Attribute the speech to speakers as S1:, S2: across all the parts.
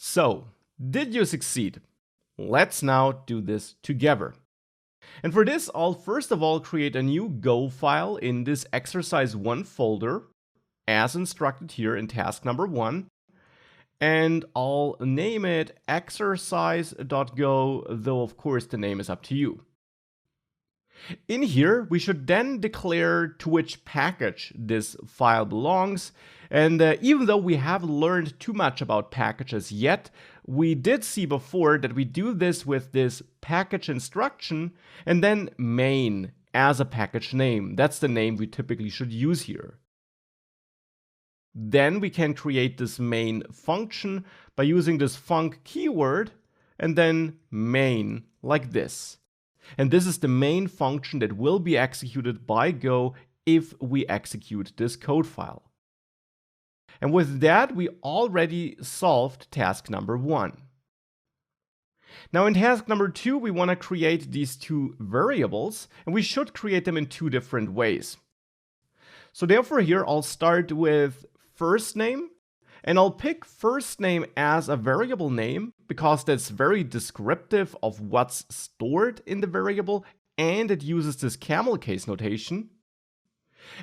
S1: So, did you succeed? Let's now do this together. And for this, I'll first of all create a new Go file in this exercise 1 folder, as instructed here in task number 1. And I'll name it exercise.go, though of course the name is up to you. In here, we should then declare to which package this file belongs. And even though we haven't learned too much about packages yet, we did see before that we do this with this package instruction and then main as a package name. That's the name we typically should use here. Then we can create this main function by using this func keyword and then main like this. And this is the main function that will be executed by Go if we execute this code file. And with that, we already solved task number 1. Now in task number 2, we want to create these two variables, and we should create them in two different ways. So therefore here I'll start with first name, and I'll pick first name as a variable name because that's very descriptive of what's stored in the variable, and it uses this camel case notation.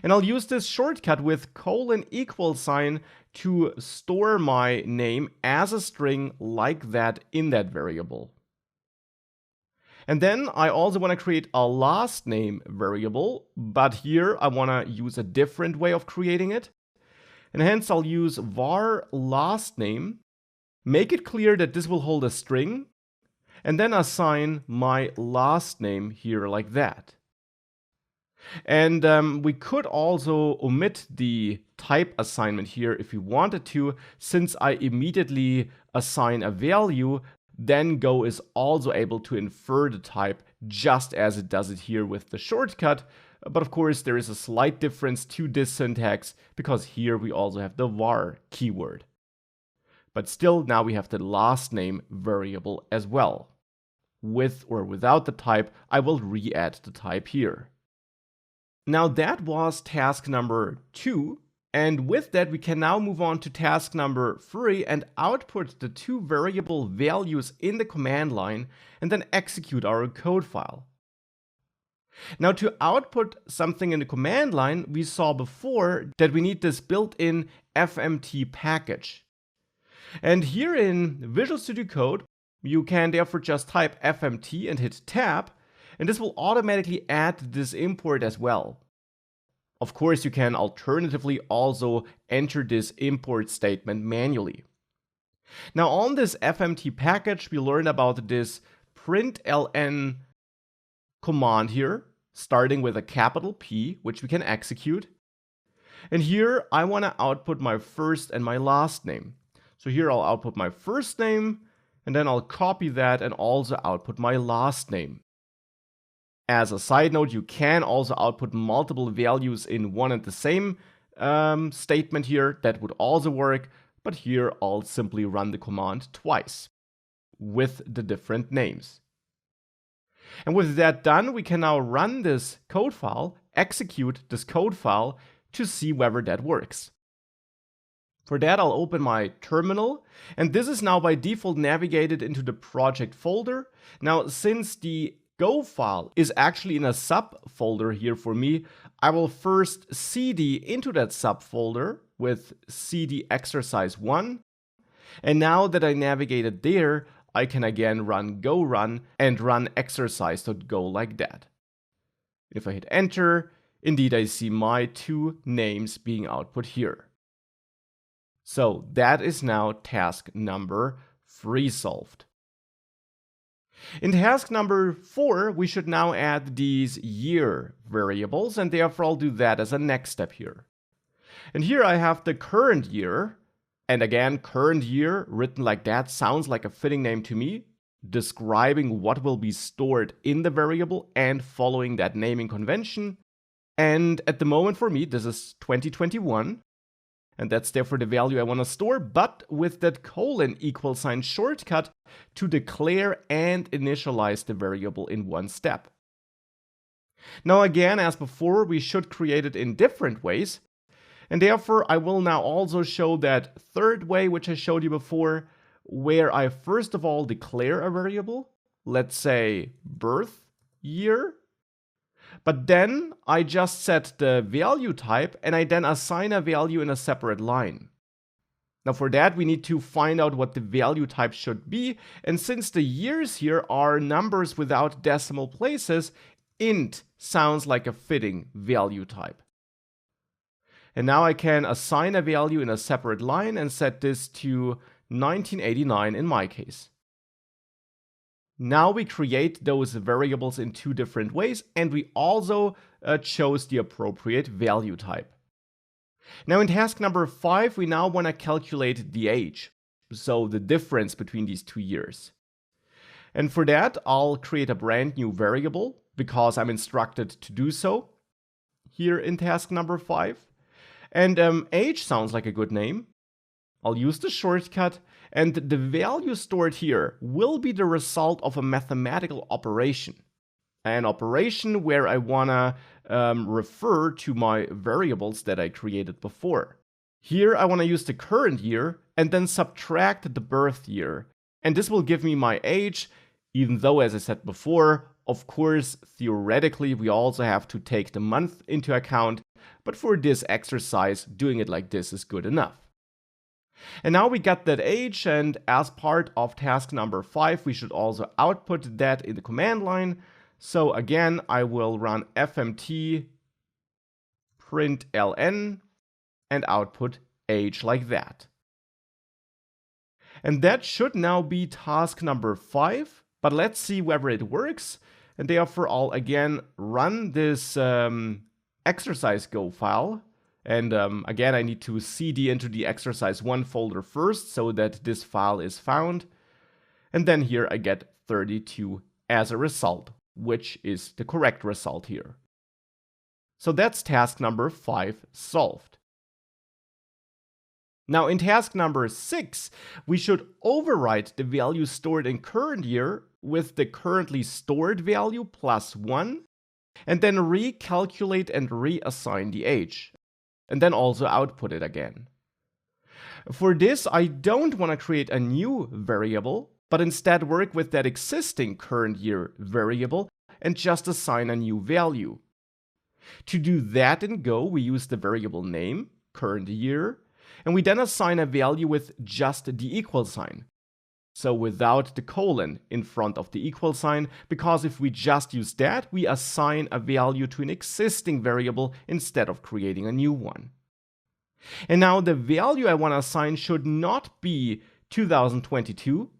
S1: And I'll use this shortcut with $=, to store my name as a string like that in that variable. And then I also want to create a last name variable, but here I want to use a different way of creating it. And hence I'll use var last name, make it clear that this will hold a string, and then assign my last name here like that. And we could also omit the type assignment here if we wanted to, since I immediately assign a value, then Go is also able to infer the type just as it does it here with the shortcut. But of course, there is a slight difference to this syntax because here we also have the var keyword. But still, now we have the last name variable as well. With or without the type, I will re-add the type here. Now that was task number 2. And with that, we can now move on to task number 3 and output the two variable values in the command line and then execute our code file. Now to output something in the command line, we saw before that we need this built-in FMT package. And here in Visual Studio Code, you can therefore just type FMT and hit tab, and this will automatically add this import as well. Of course, you can alternatively also enter this import statement manually. Now on this FMT package, we learned about this println command here, starting with a capital P, which we can execute. And here I want to output my first and my last name. So here I'll output my first name, and then I'll copy that and also output my last name. As a side note, you can also output multiple values in one and the same statement here. That would also work, but here I'll simply run the command twice with the different names. And with that done, we can now run this code file, execute this code file to see whether that works. For that, I'll open my terminal, and this is now by default navigated into the project folder. Now, since the Go file is actually in a subfolder here for me, I will first cd into that subfolder with cd exercise 1. And now that I navigated there, I can again run go run and run exercise.go like that. If I hit enter, indeed I see my two names being output here. So that is now task number 3 solved. In task number 4, we should now add these year variables, and therefore I'll do that as a next step here. And here I have the current year, and again, current year written like that sounds like a fitting name to me, describing what will be stored in the variable and following that naming convention. And at the moment for me, this is 2021. And that's therefore the value I want to store, but with that $= shortcut to declare and initialize the variable in one step. Now again, as before, we should create it in different ways. And therefore, I will now also show that third way, which I showed you before, where I first of all declare a variable, let's say birth year, but then I just set the value type and I then assign a value in a separate line. Now for that we need to find out what the value type should be, and since the years here are numbers without decimal places, int sounds like a fitting value type. And now I can assign a value in a separate line and set this to 1989 in my case. Now we create those variables in two different ways, and we also chose the appropriate value type. Now in task number 5, we now want to calculate the age, so the difference between these 2 years. And for that, I'll create a brand new variable because I'm instructed to do so here in task number 5. And age sounds like a good name. I'll use the shortcut, and the value stored here will be the result of a mathematical operation. An operation where I wanna refer to my variables that I created before. Here I wanna use the current year and then subtract the birth year. And this will give me my age, even though, as I said before, of course, theoretically, we also have to take the month into account, but for this exercise, doing it like this is good enough. And now we got that age, and as part of task number 5, we should also output that in the command line. So again, I will run fmt println and output age like that. And that should now be task number 5, but let's see whether it works. And therefore, I'll again run this exercise go file. And again, I need to cd into the exercise1 folder first so that this file is found. And then here I get 32 as a result, which is the correct result here. So that's task number 5 solved. Now in task number 6, we should overwrite the value stored in current year with the currently stored value plus 1, and then recalculate and reassign the age, and then also output it again. For this, I don't want to create a new variable, but instead work with that existing current year variable and just assign a new value. To do that in Go, we use the variable name, current year, and we then assign a value with just the equal sign. So without the colon in front of the equal sign, because if we just use that, we assign a value to an existing variable instead of creating a new one. And now the value I want to assign should not be 2022.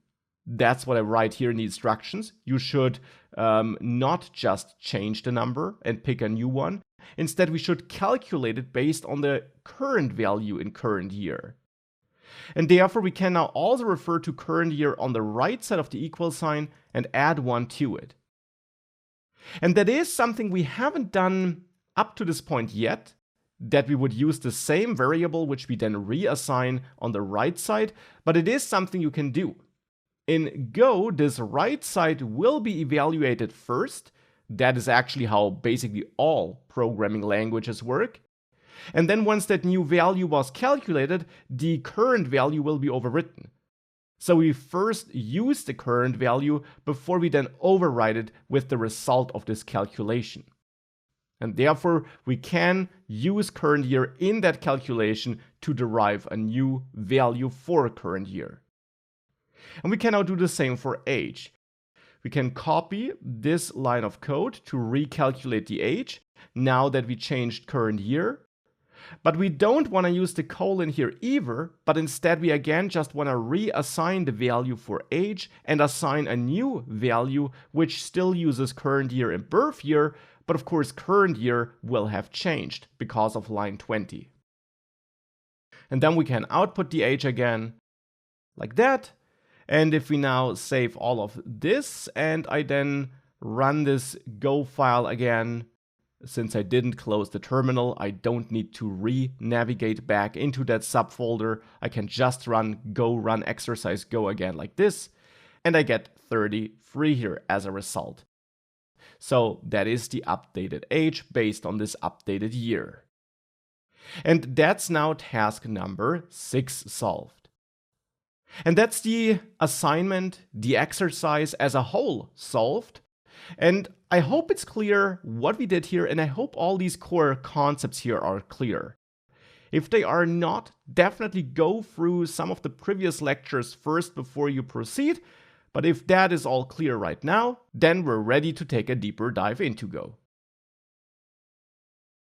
S1: That's what I write here in the instructions. You should not just change the number and pick a new one. Instead, we should calculate it based on the current value in current year. And therefore, we can now also refer to current year on the right side of the equal sign and add 1 to it. And that is something we haven't done up to this point yet, that we would use the same variable which we then reassign on the right side, but it is something you can do. In Go, this right side will be evaluated first. That is actually how basically all programming languages work. And then once that new value was calculated, the current value will be overwritten. So we first use the current value before we then override it with the result of this calculation. And therefore, we can use current year in that calculation to derive a new value for current year. And we can now do the same for age. We can copy this line of code to recalculate the age now that we changed current year. But we don't want to use the colon here either, but instead we again just want to reassign the value for age and assign a new value which still uses current year and birth year, but of course current year will have changed because of line 20. And then we can output the age again, like that. And if we now save all of this and I then run this Go file again, since I didn't close the terminal, I don't need to re-navigate back into that subfolder. I can just run Go run exercise Go again like this, and I get 33 here as a result. So that is the updated age based on this updated year. And that's now task number 6 solved. And that's the assignment, the exercise as a whole solved. And I hope it's clear what we did here, and I hope all these core concepts here are clear. If they are not, definitely go through some of the previous lectures first before you proceed. But if that is all clear right now, then we're ready to take a deeper dive into Go.